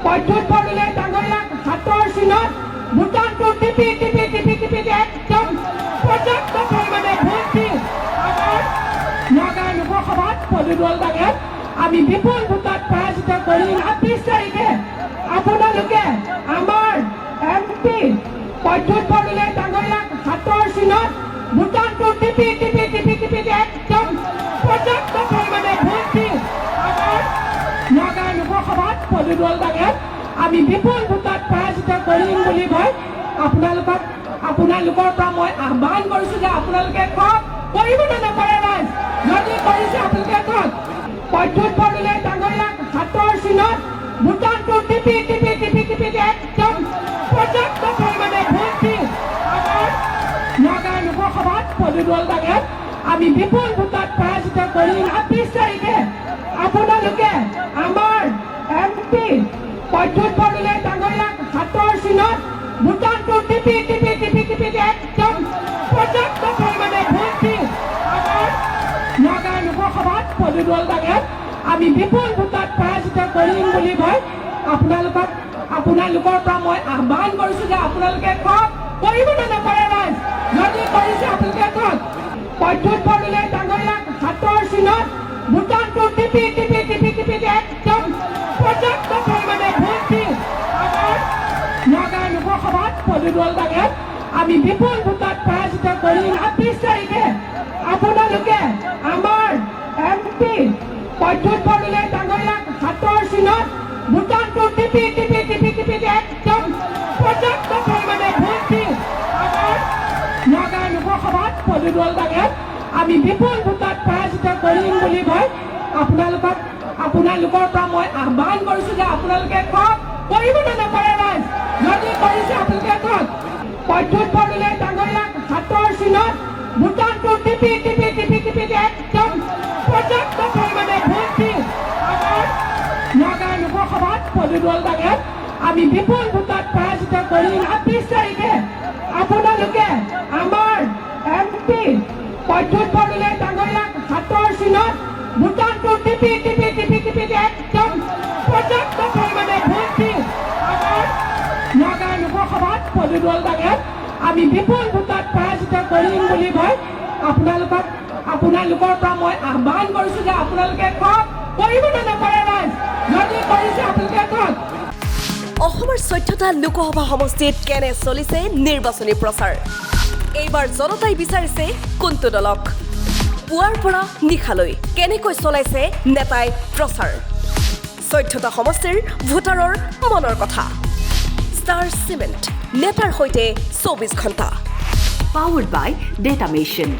বৈদ্যুৎ বৰদলৈ ডাঙৰীয়াক হাতৰ চিনত ভোটাৰটো টিপি একদম পৰ্যাপ্ত পৰিমাণে ভোট দি আমাৰ নগাঁও লোকসভাত পদুদল ডাঙৰীয়াক আমি বিপুল ভোটত পৰাজিত কৰি ২৬ তাৰিখে আপোনালোকে আমাৰ MP বৈদ্যুৎ বৰদলৈ ডাঙৰীয়াক হাতৰ চিনত ভোটাৰটো টিপি একদম পৰ্যাপ্ত পৰিমাণে ভোট দি আমাৰ নগাঁও লোকসভাত পদুদল ডাঙৰীয়াক আমি বিপুল ভোটত পৰাজিত কৰিম বুলি মই আপোনালোকৰ পৰা মই আহ্বান কৰিছোঁ যে আপোনালোকে কওক কৰিব নে নকৰে ৰাইজ যদি কৰিছে আপোনালোকে কওক বৈদ্যুৎ বৰদলৈ ডাঙৰীয়াক হাতৰ চিনত ভোটাৰটো টিপি একদম পৰ্যাপ্ত পৰিমাণে ভোট দি আমাৰ নগাঁও লোকসভাত পদুদল ডাঙৰীয়াক আমি বিপুল ভোটত পৰাজিত কৰিম ২৬ তাৰিখে আপোনালোকে আমাৰ MP বৈদ্যুৎ বৰদলৈ ডাঙৰীয়াক হাতৰ চিনত ভোটাৰটো টিপি একদম পৰ্যাপ্ত পৰিমাণে ভোট দি আমাৰ নগাঁও লোকসভাত পদুদল ডাঙৰীয়াক আমি বিপুল ভোটত পৰাজিত কৰিম বুলি মই আপোনালোকৰ পৰা মই আহ্বান কৰিছোঁ যে আপোনালোকে কওক কৰিব নে নকৰে ৰাইজ যদি কৰিছে আপোনালোকে কওক বৈদ্যুৎ বৰদলৈ ডাঙৰীয়াক হাতৰ চিনত ভোটাৰটো টিপি একদম পৰ্যাপ্ত পৰিমাণে ভোট দি আমাৰ নগাঁও লোকসভাত পদুদল ডাঙৰীয়াক আমি বিপুল ভোটত পৰাজিত কৰিম ২৬ তাৰিখে আপোনালোকে আমাৰ MP বৈদ্যুৎ বৰদলৈ ডাঙৰীয়াক হাতৰ চিনত ভোটাৰটো টিপি একদম পৰ্যাপ্ত পৰিমাণে ভোট দি আমাৰ নগাঁও লোকসভাত পদুদল ডাঙৰীয়াক আমি বিপুল ভোটত পৰাজিত কৰিম বুলি মই আপোনালোকৰ পৰা মই আহ্বান কৰিছোঁ যে আপোনালোকে কওক কৰিব নে নকৰে ৰাইজ যদি কৰিছে আপোনালোকে কওক বৈদ্যুৎ বৰদলৈ ডাঙৰীয়াক হাতৰ চিনত ভোটাৰটো টিপি একদম পৰ্যাপ্ত পৰিমাণে ভোট দি আমাৰ নগাঁও লোকসভাত পদুদল ডাঙৰীয়াক আমি বিপুল ভোটত পৰাজিত কৰিম ২৬ তাৰিখে আপোনালোকে আমাৰ MP বৈদ্যুৎ বৰদলৈ ডাঙৰীয়াক হাতৰ চিনত ভোটাৰটো টিপি একদম পৰ্যাপ্ত পৰিমাণে ভোট দি আমাৰ নগাঁও লোকসভাত পদুদল ডাঙৰীয়াক আমি বিপুল ভোটত পৰাজিত কৰিম বুলি মই আপোনালোকৰ পৰা মই আহ্বান কৰিছোঁ যে আপোনালোকে কওক কৰিব নে নকৰে ৰাইজ যদি কৰিছে আপোনালোকে কওক অসমৰ ১৪টা লোকসভা সমষ্টিত কেনে চলিছে নিৰ্বাচনী প্ৰচাৰ এইবাৰ জনতাই বিচাৰিছে কোনটো দলক পুৱাৰ পৰা নিশালৈ কেনেকৈ চলাইছে নেতাই প্ৰচাৰ ১৪টা সমষ্টিৰ ভোটাৰৰ মনৰ কথা ষ্টাৰ চিমেণ্ট নেতাৰ সৈতে ২৪ ঘণ্টা Powered by Data Mission.